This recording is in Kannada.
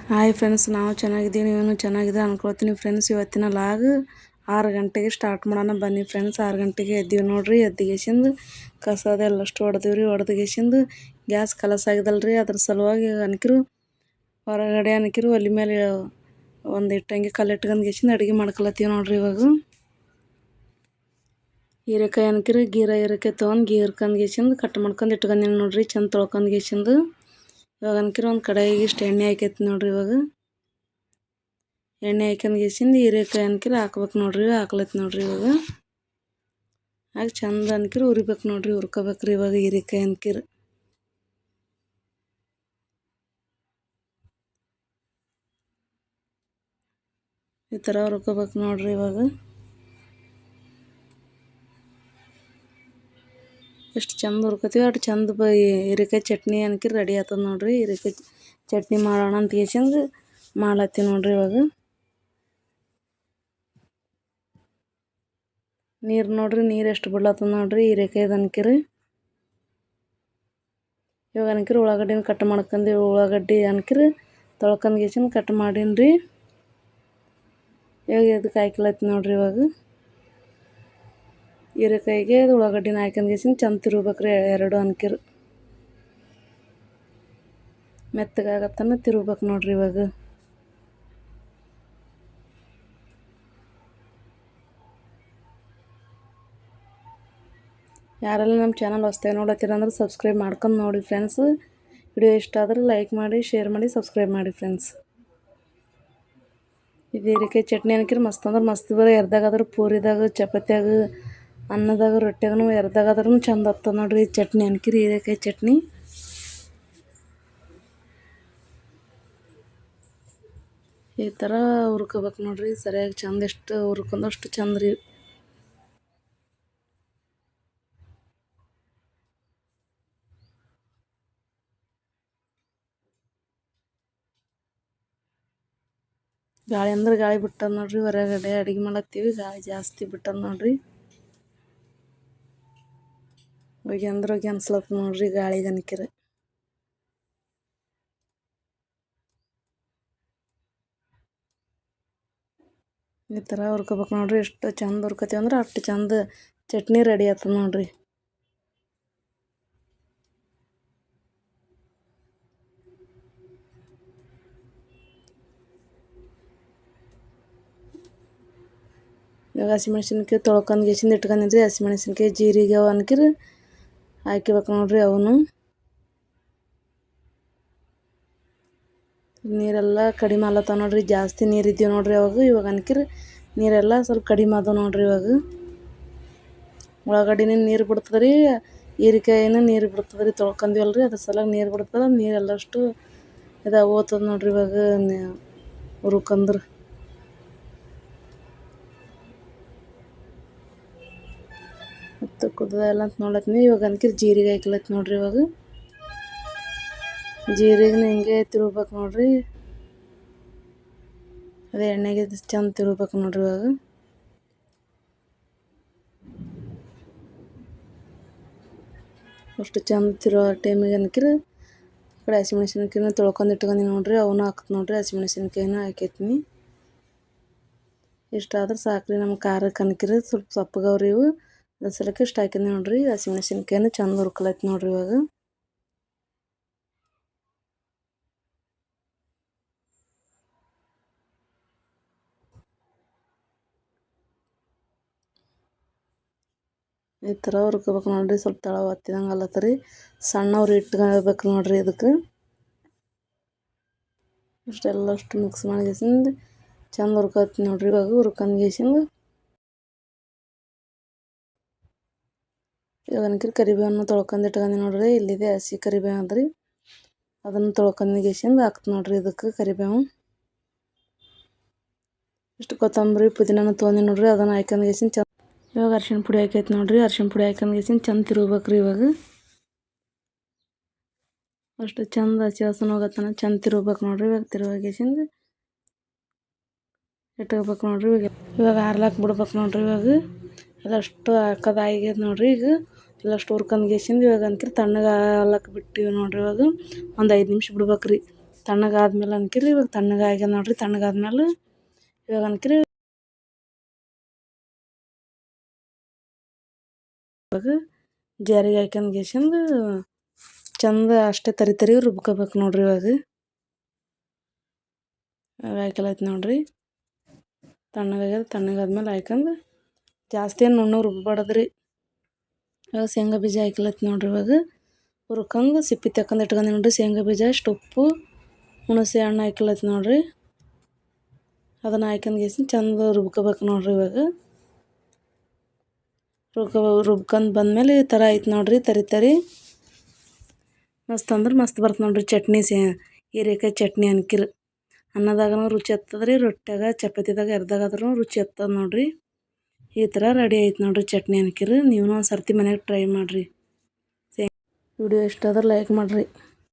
ಹಾಯ್ ಫ್ರೆಂಡ್ಸ್, ನಾವು ಚೆನ್ನಾಗಿದ್ದೀವಿ, ನೀವು ಚೆನ್ನಾಗಿದೆ ಅನ್ಕೊಳ್ತೀನಿ ಫ್ರೆಂಡ್ಸ್. ಇವತ್ತಿನ ಲಾಗ್ 6 ಗಂಟೆಗೆ ಸ್ಟಾರ್ಟ್ ಮಾಡೋಣ ಬನ್ನಿ ಫ್ರೆಂಡ್ಸ್. 6 ಗಂಟೆಗೆ ಎದ್ದೀವಿ ನೋಡ್ರಿ. ಎದ್ದಿಗೆಸಿಂದು ಕಸ ಅದೆಲ್ಲಷ್ಟು ಹೊಡೆದಿವ್ರಿ. ಹೊಡೆದಿಗೆಸಿಂದು ಗ್ಯಾಸ್ ಕಲಸಾಗಿದಲ್ರಿ, ಅದ್ರ ಸಲುವಾಗಿ ಅನ್ಕಿರು ಹೊರಗಡೆ ಅನ್ಕಿರು ಒಲೆ ಮೇಲೆ ಒಂದು ಇಟ್ಟಂಗೆ ಕಲ್ಲಿಟ್ಕೊಂಡ್ಗೆಸಿಂದು ಅಡುಗೆ ಮಾಡ್ಕೊಳತ್ತೀವಿ ನೋಡ್ರಿ. ಇವಾಗ ಹೀರೆಕಾಯಿ ಅನ್ಕಿರು ಹೀರೆಕಾಯಿ ತೊಗೊಂಡು ಗೀರ್ಕೊಂಡ್ಗೆಸಿಂದು ಕಟ್ ಮಾಡ್ಕೊಂಡು ಇಟ್ಕೊಂಡೀನಿ ನೋಡ್ರಿ. ಚಂದ ತೊಳ್ಕೊಂಡ್ಗೆಸಿಂದು ಇವಾಗ ಅನ್ಕಿರ ಒಂದು ಕಡಾಯಿಗೆ ಇಷ್ಟು ಎಣ್ಣೆ ಹಾಕೈತಿ ನೋಡ್ರಿ. ಇವಾಗ ಎಣ್ಣೆ ಹಾಕ್ಯಂಡ್ಗೆಸಿಂದು ಹೀರೆಕಾಯಿ ಅನ್ಕಿರ ಹಾಕ್ಬೇಕು ನೋಡ್ರಿ. ಹಾಕ್ಲೈತಿ ನೋಡ್ರಿ. ಇವಾಗ ಹಾಗೆ ಚಂದ ಅನ್ಕಿರ ಉರಿಬೇಕು ನೋಡ್ರಿ, ಹುರ್ಕೋಬೇಕ್ರಿ. ಇವಾಗ ಹೀರೆಕಾಯಿ ಅನ್ಕಿರ ಈ ಥರ ಹುರ್ಕೋಬೇಕು ನೋಡ್ರಿ. ಇವಾಗ ಎಷ್ಟು ಚಂದ ಹುರ್ಕೋತೀವಿ ಅಷ್ಟು ಚಂದ ಹೀರೆಕಾಯಿ ಚಟ್ನಿ ಅನ್ಕಿರ ರೆಡಿ ಆಗ್ತದೆ ನೋಡ್ರಿ. ಹೀರೆಕಾಯಿ ಚಟ್ನಿ ಮಾಡೋಣ ಅಂತ ಕೇಸಿಂದು ಮಾಡ್ಲತ್ತೀವಿ ನೋಡ್ರಿ. ಇವಾಗ ನೀರು ನೋಡ್ರಿ, ನೀರು ಎಷ್ಟು ಬಿಡ್ಲತ್ತದ ನೋಡ್ರಿ ಹೀರೆಕಾಯ್ದು ಅನ್ಕಿರಿ. ಇವಾಗ ಅನ್ಕಿರಿ ಉಳ್ಳಾಗಡ್ಡಿನ ಕಟ್ ಮಾಡ್ಕೊಂಡು ಉಳ್ಳಾಗಡ್ಡಿ ಅನ್ಕಿರಿ ತೊಳ್ಕೊಂಡ್ಗೆಸಿಂದು ಕಟ್ ಮಾಡೀನಿ. ಇವಾಗ ಇದಕ್ಕೆ ಹಾಕ್ಲತ್ತಿ ನೋಡ್ರಿ. ಇವಾಗ ಹೀರೆಕಾಯಿಗೆ ಉಳ್ಳಾಗಡ್ಡಿನ ಹಾಕ್ಯಂಡ್ಗೆಸಿಂದು ಚಂದ ತಿರುಗ್ಬೇಕ್ರಿ. ಎರಡು ಅನ್ಕಿರಿ ಮೆತ್ತಗಾಗತ್ತನ ತಿರುಗ್ಬೇಕು ನೋಡ್ರಿ. ಇವಾಗ ಯಾರೆಲ್ಲ ನಮ್ಮ ಚಾನಲ್ ಹೊಸ್ದಾಗಿ ನೋಡತ್ತೀರ ಅಂದ್ರೆ ಸಬ್ಸ್ಕ್ರೈಬ್ ಮಾಡ್ಕೊಂಡು ನೋಡಿ ಫ್ರೆಂಡ್ಸ್. ವಿಡಿಯೋ ಇಷ್ಟ ಆದರೆ ಲೈಕ್ ಮಾಡಿ, ಶೇರ್ ಮಾಡಿ, ಸಬ್ಸ್ಕ್ರೈಬ್ ಮಾಡಿ ಫ್ರೆಂಡ್ಸ್. ಇದು ಹೀರೆಕಾಯಿ ಚಟ್ನಿ ಅನ್ಕಿರಿ ಮಸ್ತ್ ಅಂದ್ರೆ ಮಸ್ತ್. ಬರೋ ಎರ್ದಾಗಾದ್ರೆ ಪೂರಿದಾಗ, ಚಪಾತಿಯಾಗ, ಅನ್ನದಾಗ, ರೊಟ್ಟಿಯಾಗೂ ಎರ್ದಾಗಾದ್ರೂ ಚಂದ ಆಗ್ತದೆ ನೋಡ್ರಿ ಈ ಚಟ್ನಿ ಅನ್ಕಿರಿ. ಹೀರೆಕಾಯಿ ಚಟ್ನಿ ಈ ಥರ ಹುರ್ಕೋಬೇಕು ನೋಡ್ರಿ. ಸರಿಯಾಗಿ ಚಂದ ಎಷ್ಟು ಹುರ್ಕೊಂಡಷ್ಟು ಚಂದ ರೀ. ಗಾಳಿ ಅಂದ್ರೆ ಗಾಳಿ ಬಿಟ್ಟದ ನೋಡ್ರಿ. ಹೊರಗಡೆ ಅಡುಗೆ ಮಾಡತ್ತೀವಿ, ಗಾಳಿ ಜಾಸ್ತಿ ಬಿಟ್ಟದ ನೋಡ್ರಿ. ಹೋಗಿ ಅಂದ್ರೆ ಹೋಗಿ ಅನ್ಸ್ಲತ್ತ ನೋಡ್ರಿ ಗಾಳಿಗೆ ಅನ್ಕಿರ. ಈ ಥರ ಹುರ್ಕೋಬೇಕು ನೋಡ್ರಿ. ಎಷ್ಟು ಚಂದ ಹುರ್ಕೋತೀವಿ ಅಂದ್ರೆ ಅಷ್ಟು ಚಂದ ಚಟ್ನಿ ರೆಡಿ ಆಗ್ತದೆ ನೋಡ್ರಿ. ಇವಾಗ ಹಸಿಮೆಣ್ಸಿನ್ಕಾಯಿ ತೊಳ್ಕೊಂಡ್ಗೆಸಿಂದ ಇಟ್ಕೊಂಡಿದ್ರಿ. ಹಸಿಮೆಣ್ಸಿನ್ಕಾಯಿ ಜೀರಿಗೆ ಅವು ಅನ್ಕಿರಿ ಹಾಕಿಬೇಕು ನೋಡ್ರಿ. ಅವನು ನೀರೆಲ್ಲ ಕಡಿಮೆ ಆಲತ್ತಾವ ನೋಡ್ರಿ. ಜಾಸ್ತಿ ನೀರಿದ್ದೀವಿ ನೋಡ್ರಿ. ಇವಾಗ ಅನ್ಕಿರಿ ನೀರೆಲ್ಲ ಸ್ವಲ್ಪ ಕಡಿಮೆ ಆದವು ನೋಡ್ರಿ. ಇವಾಗ ಉಳ್ಳಾಗಡ್ಡಿನ ನೀರು ಬಿಡ್ತದೆ ರೀ, ಹೀರೆಕಾಯಿನ ನೀರು ಬಿಡ್ತದೆ ರೀ. ತೊಳ್ಕೊಂಡ್ವಲ್ರಿ ಅದ್ರ ಸಲುವಾಗಿ ನೀರು ಬಿಡ್ತದೆ. ನೀರೆಲ್ಲಷ್ಟು ಹೋಗ್ತದೆ ನೋಡ್ರಿ. ಇವಾಗ ಹುರ್ಕಂದ್ರೆ ಮತ್ತು ಕುದ್ದಲ್ಲ ಅಂತ ನೋಡ್ಲತ್ತೀನಿ. ಇವಾಗ ಅನ್ಕಿರಿ ಜೀರಿಗೆ ಹಾಕ್ಲತ್ತಿ ನೋಡ್ರಿ. ಇವಾಗ ಜೀರಿಗೆನ ಹಿಂಗೆ ತಿರುಗ್ಬೇಕು ನೋಡ್ರಿ. ಅದೇ ಎಣ್ಣೆಗೆ ಚಂದ ತಿರುಗ್ಬೇಕು ನೋಡ್ರಿ. ಇವಾಗ ಅಷ್ಟು ಚಂದ ತಿರೋ ಟೈಮಿಗೆ ಅನ್ಕಿರಿ ಈ ಕಡೆ ಹಸಿಮೆಣ್ಸಿನ್ಕಾಯಿನ ತೊಳ್ಕೊಂಡು ಇಟ್ಕೊಂಡಿ ನೋಡ್ರಿ. ಅವನು ಹಾಕ್ತು ನೋಡ್ರಿ. ಹಸಿಮೆಣ್ಸಿನ್ಕಾಯಿನ ಹಾಕೈತೀನಿ. ಇಷ್ಟಾದ್ರೆ ಸಾಕ್ರಿ ನಮ್ಮ ಖಾರಕ್ಕೆ ಅನ್ಕಿರಿ. ಸ್ವಲ್ಪ ಸಪ್ಪಗವ್ರಿ ಇವು, ಅದ್ರ ಸಲಕ್ಕೆ ಇಷ್ಟು ಹಾಕಿನಿ ನೋಡ್ರಿ. ಹಸಿಮೆಣ್ಸಿನ್ಕಾಯಿನ ಚಂದ ಹುರ್ಕೊಳೈತಿ ನೋಡ್ರಿ. ಇವಾಗ ಈ ಥರ ಹುರ್ಕೋಬೇಕು ನೋಡ್ರಿ. ಸ್ವಲ್ಪ ತಳ ಒತ್ತಿದಂಗೆ ಅಲ್ಲತ್ತರಿ. ಸಣ್ಣ ಉರಿ ಇಟ್ಕೊಳ್ಬೇಕು ನೋಡ್ರಿ. ಇದಕ್ಕೆ ಇಷ್ಟೆಲ್ಲಷ್ಟು ಮಿಕ್ಸ್ ಮಾಡಿಗೆಸಿಂದು ಚಂದ ಹುರ್ಕೊತೀನಿ ನೋಡ್ರಿ. ಇವಾಗ ಹುರ್ಕೊಂಡ್ಗೆಸಿಂದು ಇವಾಗ ಅನ್ಕಿರಿ ಕರಿಬೇವನ್ನು ತೊಳ್ಕೊಂಡು ಇಟ್ಕೊಂಡು ನೋಡ್ರಿ. ಇಲ್ಲಿದೆ ಹಸಿ ಕರಿಬೇವು ಅದ್ರಿ, ಅದನ್ನು ತೊಳ್ಕೊಂಡ್ಗೆಸಿಂದು ಹಾಕ್ತು ನೋಡ್ರಿ. ಇದಕ್ಕೆ ಕರಿಬೇವು ಇಷ್ಟು ಕೊತ್ತಂಬರಿ ಪುದೀನ ತೊಗೊಂಡು ನೋಡ್ರಿ. ಅದನ್ನು ಹಾಕ್ಯಂಡ್ಗೆಸಿಂದು ಚಂದ ಇವಾಗ ಅರ್ಶಿಣ ಪುಡಿ ಹಾಕೈತಿ ನೋಡ್ರಿ. ಅರ್ಶಿಣ ಪುಡಿ ಹಾಕ್ಯಂಡ್ಗೆಸಿಂದು ಚಂದ ತಿರುಗ್ಬೇಕ್ರಿ. ಇವಾಗ ಅಷ್ಟು ಚಂದ ಹಸಿ ವಾಸನೆ ಹೋಗತ್ತನ ಚಂದ ತಿರುಗ್ಬೇಕು ನೋಡ್ರಿ. ಇವಾಗ ತಿರುವಾಗಿಸಿಂದು ಇಟ್ಕೋಬೇಕು ನೋಡ್ರಿ. ಇವಾಗ ಆರ್ಲಾಕ್ ಬಿಡ್ಬೇಕು ನೋಡ್ರಿ. ಇವಾಗ ಎಲ್ಲಷ್ಟು ಹಾಕೋದು ಆಗೈತೆ ನೋಡ್ರಿ. ಈಗ ಎಲ್ಲಷ್ಟು ಹುರ್ಕೊಂಡ್ಗೆಸಿಂದು ಇವಾಗ ಅನ್ಕಿರಿ ತಣ್ಣಗೆ ಹಾಲಕ್ಕೆ ಬಿಟ್ಟಿವಿ ನೋಡ್ರಿ. ಇವಾಗ ಒಂದು 5 ನಿಮಿಷ ಬಿಡ್ಬೇಕ್ರಿ. ತಣ್ಣಗಾದ್ಮೇಲೆ ಅನ್ಕಿರಿ ಇವಾಗ ತಣ್ಣಗಾಗ್ಯದ ನೋಡ್ರಿ. ತಣ್ಣಗಾದ್ಮೇಲೆ ಇವಾಗ ಅನ್ಕಿರಿ ಇವಾಗ ಜಾರಿಗೆ ಹಾಕ್ಯಂದು ಗೆಸಿಂದು ಚಂದ ಅಷ್ಟೇ ತರಿ ರುಬ್ಕೋಬೇಕು ನೋಡ್ರಿ. ಇವಾಗ ಹಾಕಲೈತೆ ನೋಡ್ರಿ. ತಣ್ಣಗಾಗ್ಯದ. ತಣ್ಣಗಾದ್ಮೇಲೆ ಹಾಕ್ಯಂದು ಜಾಸ್ತಿ ಏನು ನುಣ್ಣಗೆ ರುಬ್ಬಬಾರ್ದ್ರಿ. ಇವಾಗ ಶೇಂಗಾ ಬೀಜ ಹಾಕಲೈತೆ ನೋಡ್ರಿ. ಇವಾಗ ಹುರ್ಕೊಂಡು ಸಿಪ್ಪೆ ತಕ್ಕಂದು ಇಟ್ಕೊಂಡು ನೋಡ್ರಿ. ಶೇಂಗಾ ಬೀಜ ಅಷ್ಟು ಉಪ್ಪು ಹುಣಸೆ ಹಣ್ಣು ಹಾಕಲೈತೆ ನೋಡ್ರಿ. ಅದನ್ನು ಹಾಕ್ಯಂದು ಗೆಸಿಂದು ಚಂದ ರುಬ್ಕೋಬೇಕು ನೋಡ್ರಿ. ಇವಾಗ ರುಬ್ಕೊಂಡು ಬಂದಮೇಲೆ ಈ ಥರ ಐತೆ ನೋಡ್ರಿ. ತರಿ ಮಸ್ತ್ ಅಂದ್ರೆ ಮಸ್ತ್ ಬರ್ತದೆ ನೋಡ್ರಿ ಚಟ್ನಿ. ಹೀರೆಕಾಯಿ ಚಟ್ನಿ ಅನ್ಕಿರಿ ಅನ್ನದಾಗೂ ರುಚಿ ಹತ್ತದ್ರಿ, ರೊಟ್ಯಾಗ ಚಪಾತಿದಾಗ ಎರ್ದಾಗಾದ್ರೂ ರುಚಿ ಹತ್ತದ ನೋಡ್ರಿ. ಈ ಥರ ರೆಡಿ ಐತೆ ನೋಡ್ರಿ ಚಟ್ನಿ ಅನ್ಕಿರಿ. ನೀವು ಒಂದು ಸರ್ತಿ ಮನ್ಯಾಗ ಟ್ರೈ ಮಾಡಿರಿ. ವಿಡಿಯೋ ಇಷ್ಟ ಆದ್ರೆ ಲೈಕ್ ಮಾಡಿರಿ.